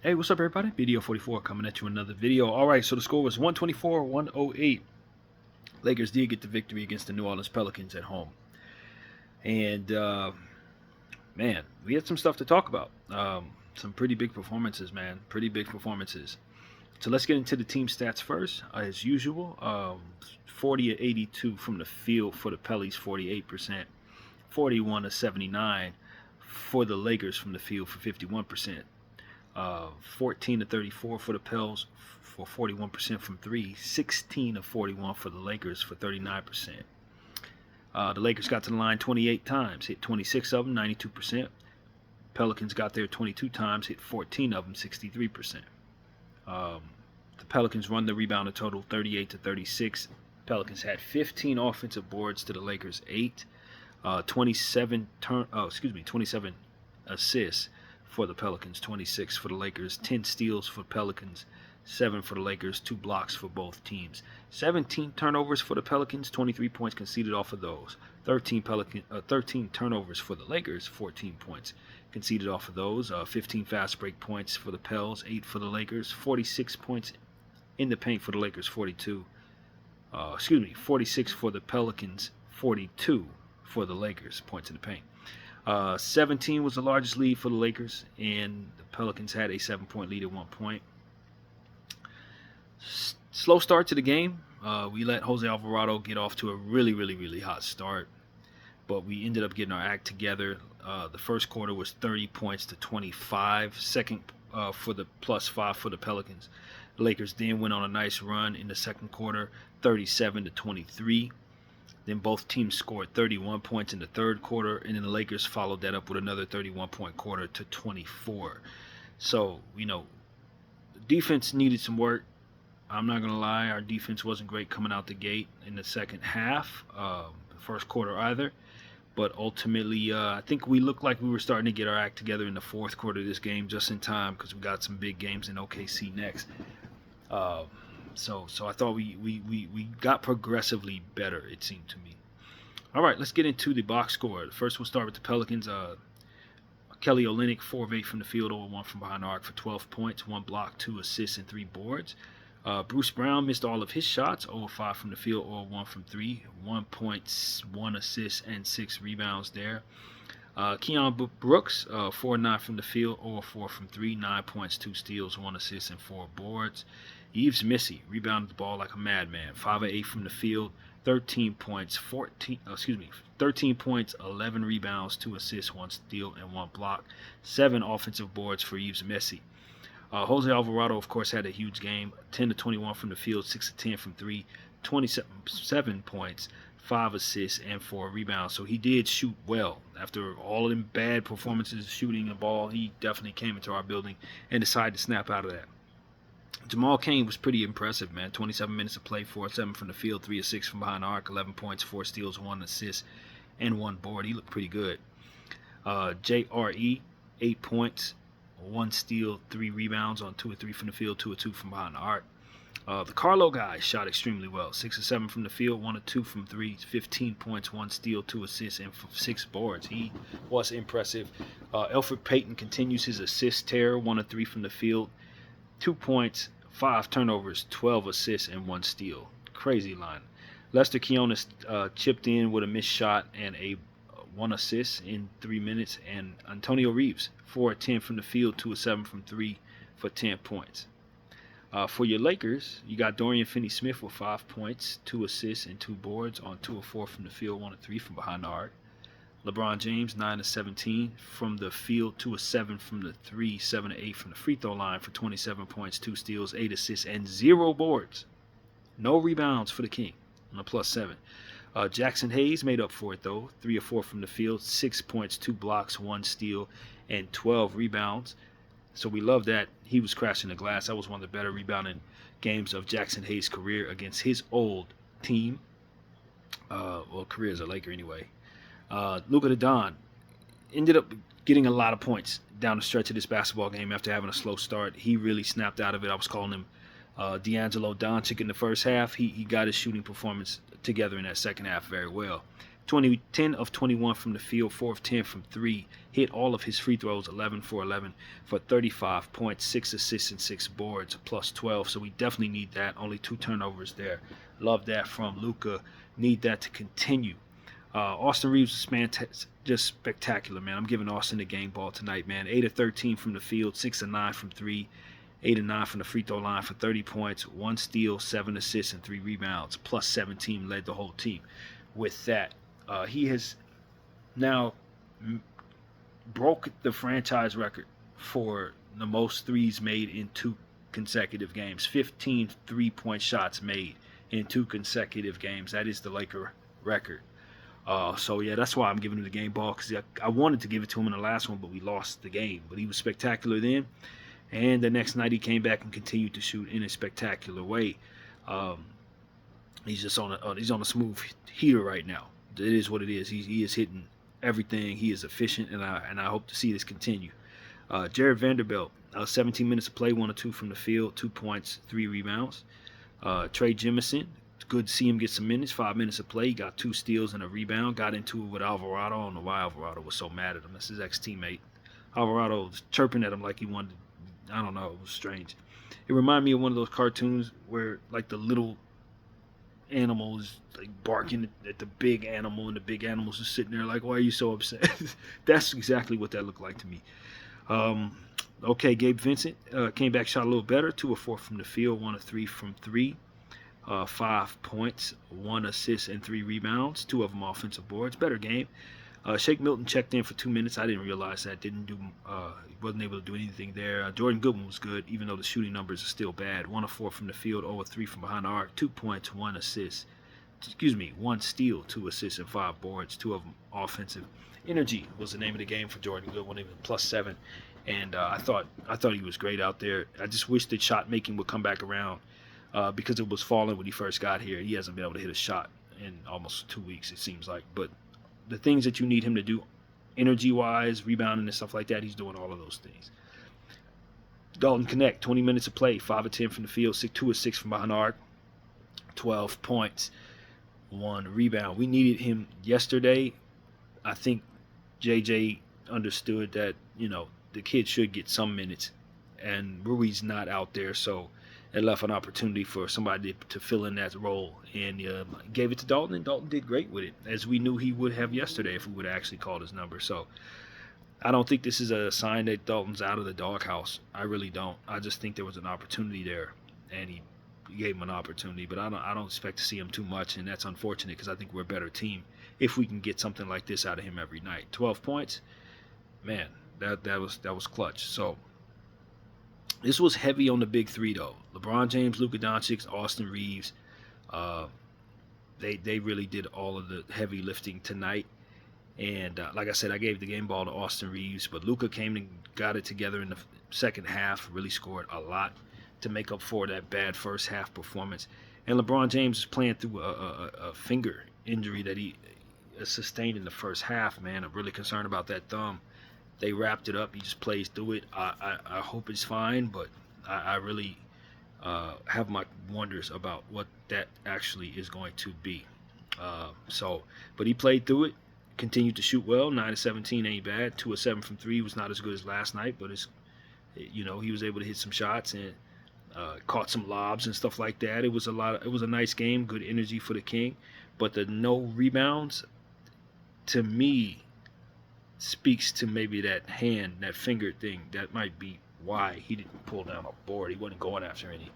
Hey, what's up, everybody? BDO 44 coming at you another video. All right, so the score was 124-108. Lakers did get the victory against the New Orleans Pelicans at home. And, man, we had some stuff to talk about. Some pretty big performances, man. Pretty big performances. So let's get into the team stats first. As usual, 40 of 82 from the field for the Pellies, 48%. 41 of 79 for the Lakers from the field for 51%. 14 to 34 for the Pels for 41% from three, 16 to 41 for the Lakers for 39%. The Lakers got to the line 28 times, hit 26 of them, 92%. Pelicans got there 22 times, hit 14 of them, 63%. The Pelicans run the rebound a total 38 to 36. Pelicans had 15 offensive boards to the Lakers 8. 27 assists for the Pelicans, 26 for the Lakers, 10 steals for Pelicans, 7 for the Lakers, 2 blocks for both teams. 17 turnovers for the Pelicans, 23 points conceded off of those. 13 turnovers for the Lakers, 14 points conceded off of those. 15 fast break points for the Pels, 8 for the Lakers, 46 points in the paint for the Lakers, 46 for the Pelicans, 42 for the Lakers, points in the paint. 17 was the largest lead for the Lakers, and the Pelicans had a 7-point lead at one point. Slow start to the game. We let Jose Alvarado get off to a really hot start, but we ended up getting our act together. The first quarter was 30 points to 25. Second for the +5 for the Pelicans. The Lakers then went on a nice run in the second quarter, 37 to 23. Then both teams scored 31 points in the third quarter, and then the Lakers followed that up with another 31-point quarter to 24. So, the defense needed some work. I'm not going to lie, our defense wasn't great coming out the gate in the second half, the first quarter either. But ultimately, I think we looked like we were starting to get our act together in the fourth quarter of this game just in time because we got some big games in OKC next. So I thought we got progressively better, it seemed to me. All right, let's get into the box score. First, we'll start with the Pelicans. Kelly Olynyk, 4 of 8 from the field, 0 of 1 from behind the arc for 12 points, 1 block, 2 assists, and 3 boards. Bruce Brown missed all of his shots, 0 of 5 from the field, 0 of 1 from 3, 1 point, 1 assist, and 6 rebounds there. Keon Brooks, 4 of 9 from the field, 0 of 4 from 3, 9 points, 2 steals, 1 assist, and 4 boards. Yves Missy rebounded the ball like a madman, 5 of 8 from the field, 13 points, 11 rebounds, 2 assists, 1 steal, and 1 block. 7 offensive boards for Yves Missy. Jose Alvarado, of course, had a huge game, 10 to 21 from the field, 6 of 10 from 3, 27 points, 5 assists, and 4 rebounds. So he did shoot well. After all of them bad performances shooting the ball, he definitely came into our building and decided to snap out of that. Jamal Cain was pretty impressive, man. 27 minutes of play, 4 of 7 from the field, 3 of 6 from behind the arc, 11 points, 4 steals, 1 assist, and 1 board. He looked pretty good. JRE, 8 points, 1 steal, 3 rebounds on 2 of 3 from the field, 2 of 2 from behind the arc. The Carlo guy shot extremely well. 6 of 7 from the field, 1 of 2 from 3, 15 points, 1 steal, 2 assists, and 6 boards. He was impressive. Elfrid Payton continues his assist tear, 1 of 3 from the field, 2 points, 5 turnovers, 12 assists, and 1 steal. Crazy line. Lester Quinones chipped in with a missed shot and a 1 assist in 3 minutes. And Antonio Reeves, 4 of 10 from the field, 2 of 7 from 3 for 10 points. For your Lakers, you got Dorian Finney-Smith with 5 points, 2 assists, and 2 boards on 2 of 4 from the field, 1 of 3 from behind the arc. LeBron James, 9 of 17 from the field, 2 of 7 from the 3, 7 of 8 from the free throw line for 27 points, 2 steals, 8 assists, and 0 boards. No rebounds for the King on a +7. Jackson Hayes made up for it, though. 3 of 4 from the field, 6 points, 2 blocks, 1 steal, and 12 rebounds. So we love that. He was crashing the glass. That was one of the better rebounding games of Jackson Hayes' career against his old team. Career as a Laker anyway. Luka Don ended up getting a lot of points down the stretch of this basketball game after having a slow start. He really snapped out of it. I was calling him D'Angelo Doncic in the first half. He got his shooting performance together in that second half very well. 10 of 21 from the field, 4 of 10 from 3. Hit all of his free throws, 11 for 11 for 35 points, 6 assists and 6 boards, plus 12. So we definitely need that. Only 2 turnovers there. Love that from Luka. Need that to continue. Austin Reeves was just spectacular, man. I'm giving Austin the game ball tonight, man. 8 of 13 from the field, 6 of 9 from 3. 8 and 9 from the free throw line for 30 points, 1 steal, 7 assists, and 3 rebounds, plus 17, led the whole team. With that, he has now broke the franchise record for the most threes made in 2 consecutive games. 15 3-point shots made in 2 consecutive games. That is the Laker record. So yeah, that's why I'm giving him the game ball, because I wanted to give it to him in the last one, but we lost the game. But he was spectacular then. And the next night he came back and continued to shoot in a spectacular way. He's just on a smooth heater right now. It is what it is. He is hitting everything. He is efficient, and I hope to see this continue. Jared Vanderbilt, 17 minutes of play, 1 or 2 from the field, 2 points, 3 rebounds. Trey Jemison, good to see him get some minutes, 5 minutes of play. He got 2 steals and a rebound. Got into it with Alvarado. I don't know why Alvarado was so mad at him. That's his ex-teammate. Alvarado was chirping at him like he wanted to. I don't know. It was strange. It reminded me of one of those cartoons where, like, the little animals like barking at the big animal, and the big animals just sitting there like, "Why are you so upset?" That's exactly what that looked like to me. Okay, Gabe Vincent came back, shot a little better. 2 or 4 from the field, 1 or 3 from 3. 5 points, 1 assist, and 3 rebounds. 2 of them offensive boards. Better game. Shake Milton checked in for 2 minutes. I didn't realize that. Wasn't able to do anything there. Jordan Goodwin was good, even though the shooting numbers are still bad. 1 of 4 from the field, 0 of 3 from behind the arc. 2 points, 1 assist. 1 steal, 2 assists, and 5 boards. 2 of them offensive. Energy was the name of the game for Jordan Goodwin, even +7. And I thought he was great out there. I just wish that shot making would come back around because it was falling when he first got here. He hasn't been able to hit a shot in almost 2 weeks, it seems like. But the things that you need him to do, energy-wise, rebounding and stuff like that, he's doing all of those things. Dalton Connect, 20 minutes of play, 5 of 10 from the field, 2 of 6 from behind the arc, 12 points, 1 rebound. We needed him yesterday. I think JJ understood that, the kid should get some minutes, and Rui's not out there, so it left an opportunity for somebody to fill in that role, and gave it to Dalton, and Dalton did great with it, as we knew he would have yesterday if we would have actually called his number. So I don't think this is a sign that Dalton's out of the doghouse. I really don't. I just think there was an opportunity there, and he gave him an opportunity, but I don't expect to see him too much, and that's unfortunate because I think we're a better team if we can get something like this out of him every night. 12 points, man, that was clutch. So this was heavy on the big 3 though. LeBron James, Luka Doncic, Austin Reeves, they really did all of the heavy lifting tonight. And like I said, I gave the game ball to Austin Reeves, but Luka came and got it together in the second half, really scored a lot to make up for that bad first half performance. And LeBron James is playing through a finger injury that he sustained in the first half, man. I'm really concerned about that thumb. They wrapped it up. He just plays through it. I hope it's fine, but I really have my wonders about what that actually is going to be. But he played through it, continued to shoot well. 9 of 17 ain't bad. 2 of 7 from 3 was not as good as last night, but he was able to hit some shots and caught some lobs and stuff like that. It was a nice game, good energy for the King. But the no rebounds, to me, speaks to maybe that finger thing. That might be why he didn't pull down a board. He wasn't going after any.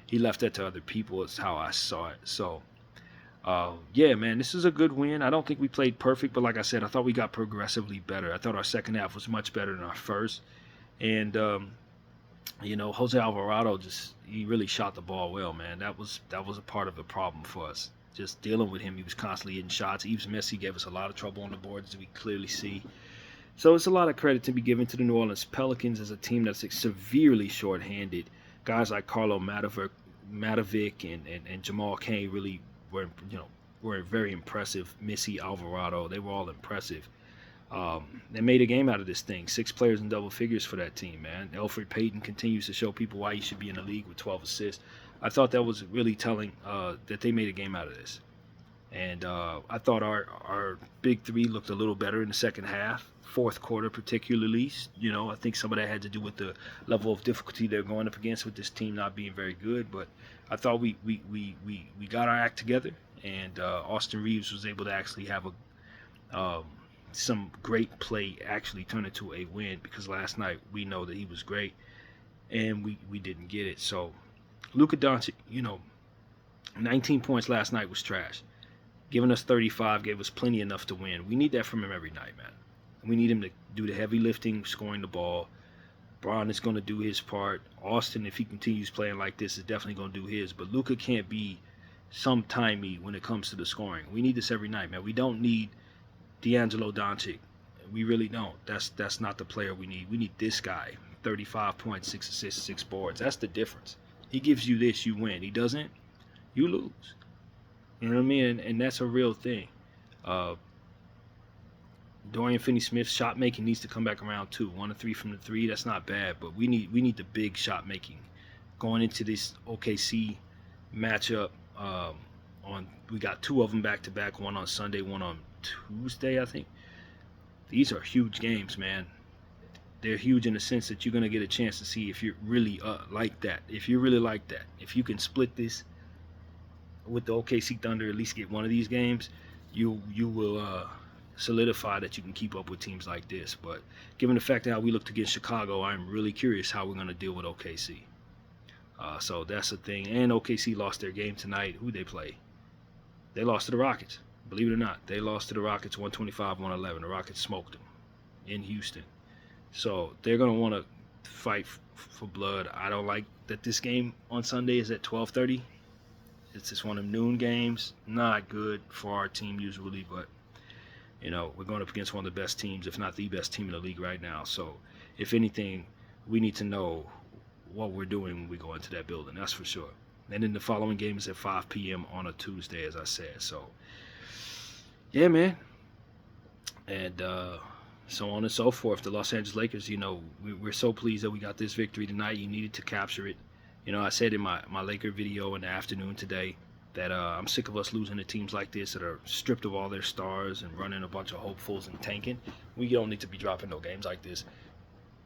He left that to other people. Is how I saw it. So, yeah, man, this is a good win. I don't think we played perfect, but like I said, I thought we got progressively better. I thought our second half was much better than our first. And, Jose Alvarado he really shot the ball well, man. That was a part of the problem for us. Just dealing with him, he was constantly hitting shots. Yves Messi gave us a lot of trouble on the boards, as we clearly see. So it's a lot of credit to be given to the New Orleans Pelicans as a team that's severely shorthanded. Guys like Carlo Madovic and Jamal Cain really were very impressive. Missy, Alvarado, they were all impressive. They made a game out of this thing. 6 players in double figures for that team, man. Elfrid Payton continues to show people why he should be in the league with 12 assists. I thought that was really telling that they made a game out of this. And I thought our big three looked a little better in the second half, fourth quarter particularly. I think some of that had to do with the level of difficulty they're going up against with this team not being very good. But I thought we got our act together, and Austin Reeves was able to actually have some great play actually turn into a win, because last night we know that he was great and we didn't get it. So Luka Doncic, 19 points last night was trash. Giving us 35 gave us plenty enough to win. We need that from him every night, man. We need him to do the heavy lifting, scoring the ball. Braun is going to do his part. Austin, if he continues playing like this, is definitely going to do his. But Luka can't be sometimey when it comes to the scoring. We need this every night, man. We don't need D'Angelo Doncic. We really don't. That's not the player we need. We need this guy. 35 points, 6 assists, 6 boards. That's the difference. He gives you this, you win. He doesn't, you lose. You know what I mean? And that's a real thing. Uh, Dorian Finney-Smith's shot making needs to come back around too. 1 of 3 from the three, that's not bad, but we need the big shot making going into this OKC matchup. We got 2 of them back to back. One on Sunday, one on Tuesday, I think. These are huge games, man. They're huge in the sense that you're gonna get a chance to see if you're really like that. If you're really like that, if you can split this with the OKC Thunder, at least get one of these games, you will solidify that you can keep up with teams like this. But given the fact that how we looked against Chicago, I'm really curious how we're going to deal with OKC. So that's the thing. And OKC lost their game tonight. Who they play? They lost to the Rockets. Believe it or not, they lost to the Rockets 125-111. The Rockets smoked them in Houston. So they're going to want to fight for blood. I don't like that this game on Sunday is at 12:30. It's just one of them noon games. Not good for our team usually, but we're going up against one of the best teams, if not the best team in the league right now. So if anything, we need to know what we're doing when we go into that building. That's for sure. And then the following game is at 5 p.m. on a Tuesday, as I said. So yeah, man. And so on and so forth. The Los Angeles Lakers, we're so pleased that we got this victory tonight. You needed to capture it. I said in my Laker video in the afternoon today that I'm sick of us losing to teams like this that are stripped of all their stars and running a bunch of hopefuls and tanking. We don't need to be dropping no games like this.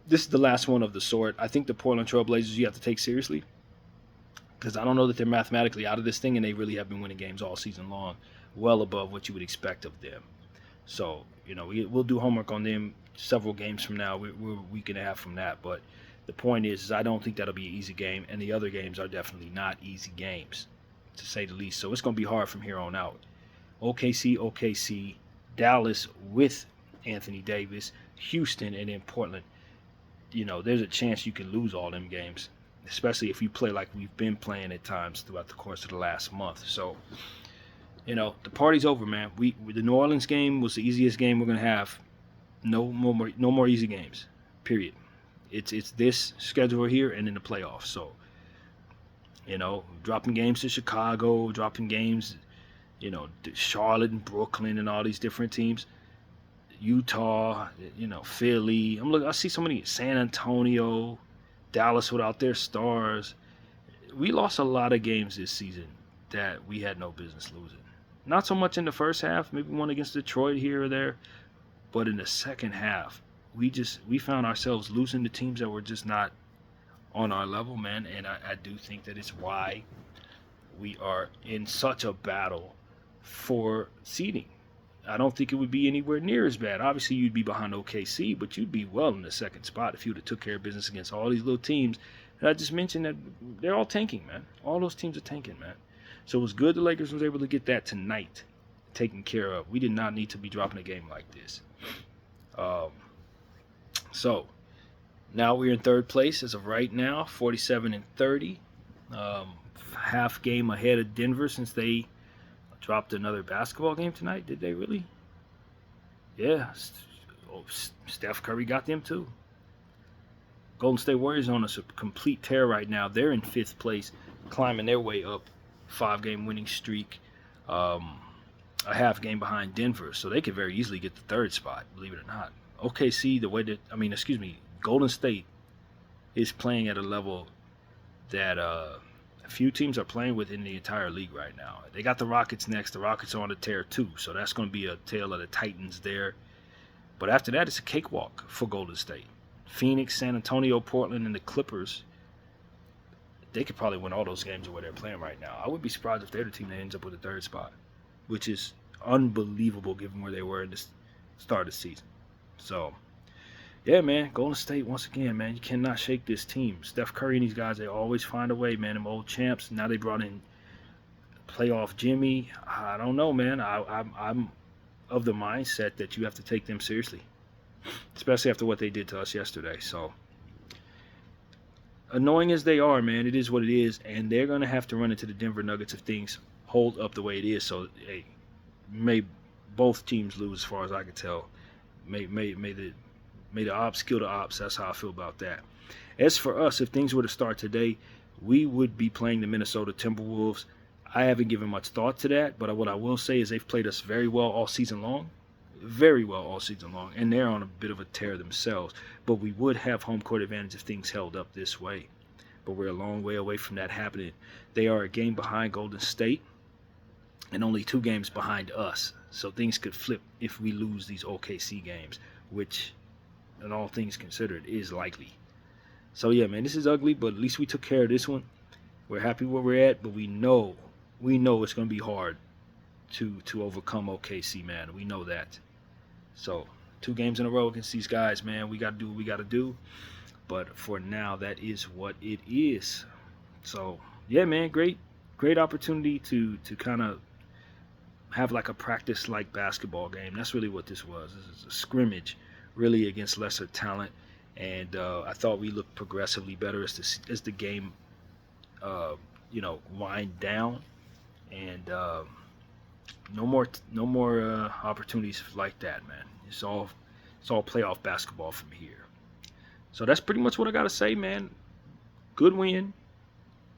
This is the last one of the sort. I think the Portland Trail Blazers you have to take seriously, because I don't know that they're mathematically out of this thing, and they really have been winning games all season long, well above what you would expect of them. So, we'll do homework on them several games from now. We're a week and a half from that, but the point is I don't think that'll be an easy game, and the other games are definitely not easy games, to say the least. So it's going to be hard from here on out. OKC, Dallas with Anthony Davis, Houston, and then Portland. There's a chance you can lose all them games, especially if you play like we've been playing at times throughout the course of the last month. So, the party's over, man. The New Orleans game was the easiest game we're going to have. No more easy games, period. It's this schedule here and in the playoffs. So, dropping games to Chicago, dropping games, Charlotte and Brooklyn and all these different teams. Utah, Philly. I see so many, San Antonio, Dallas without their stars. We lost a lot of games this season that we had no business losing. Not so much in the first half, maybe one against Detroit here or there, but in the second half, we found ourselves losing to teams that were just not on our level, man. And I do think that it's why we are in such a battle for seeding. I don't think it would be anywhere near as bad. Obviously, you'd be behind OKC, but you'd be well in the second spot if you would have took care of business against all these little teams that I just mentioned that they're all tanking, man. All those teams are tanking, man. So it was good the Lakers was able to get that tonight taken care of. We did not need to be dropping a game like this. So now we're in third place as of right now, 47-30. Half game ahead of Denver since they dropped another basketball game tonight. Did they really? Yeah. Steph Curry got them too. Golden State Warriors on a complete tear right now. They're in 5th place, climbing their way up. 5-game winning streak. A half game behind Denver. So they could very easily get the 3rd spot, believe it or not. OKC, Golden State is playing at a level that a few teams are playing with in the entire league right now. They got the Rockets next. The Rockets are on the tear too, so that's going to be a tale of the Titans there. But after that, it's a cakewalk for Golden State. Phoenix, San Antonio, Portland, and the Clippers. They could probably win all those games where they're playing right now. I would be surprised if they're the team that ends up with the third spot, which is unbelievable given where they were at the start of the season. So, yeah, man, Golden State, once again, man, you cannot shake this team. Steph Curry and these guys, they always find a way, man. Them old champs. Now they brought in playoff Jimmy. I don't know, man. I'm of the mindset that you have to take them seriously, especially after what they did to us yesterday. So, annoying as they are, man, it is what it is, and they're going to have to run into the Denver Nuggets if things hold up the way it is. So, hey, may both teams lose as far as I can tell. May the ops kill the ops. That's how I feel about that. As for us, if things were to start today, we would be playing the Minnesota Timberwolves. I haven't given much thought to that, but what I will say is they've played us very well all season long. Very well all season long, and they're on a bit of a tear themselves. But we would have home court advantage if things held up this way. But we're a long way away from that happening. They are a game behind Golden State and only 2 games behind us. So things could flip if we lose these OKC games, which, in all things considered, is likely. So yeah, man, this is ugly, but at least we took care of this one. We're happy where we're at, but we know it's going to be hard to overcome OKC, man. We know that. So 2 games in a row against these guys, man. We got to do what we got to do. But for now, that is what it is. So yeah, man, great opportunity to kind of have like a practice like basketball game. That's really what this was. This is a scrimmage, really, against lesser talent. And I thought we looked progressively better as the game, wind down. And no more opportunities like that, man. It's all playoff basketball from here. So that's pretty much what I gotta say, man. Good win.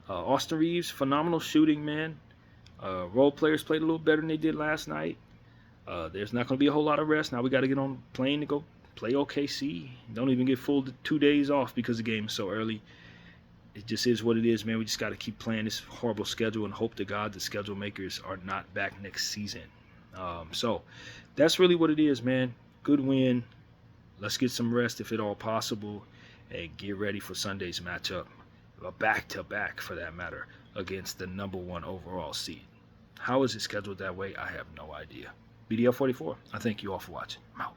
Austin Reeves, phenomenal shooting, man. Role players played a little better than they did last night. There's not going to be a whole lot of rest. Now we got to get on the plane to go play OKC. Don't even get full 2 days off because the game is so early. It just is what it is, man. We just got to keep playing this horrible schedule and hope to God the schedule makers are not back next season. So that's really what it is, man. Good win. Let's get some rest if at all possible and get ready for Sunday's matchup. A back-to-back, for that matter, against the number 1 overall seed. How is it scheduled that way? I have no idea. BDL 44, I thank you all for watching. I'm out.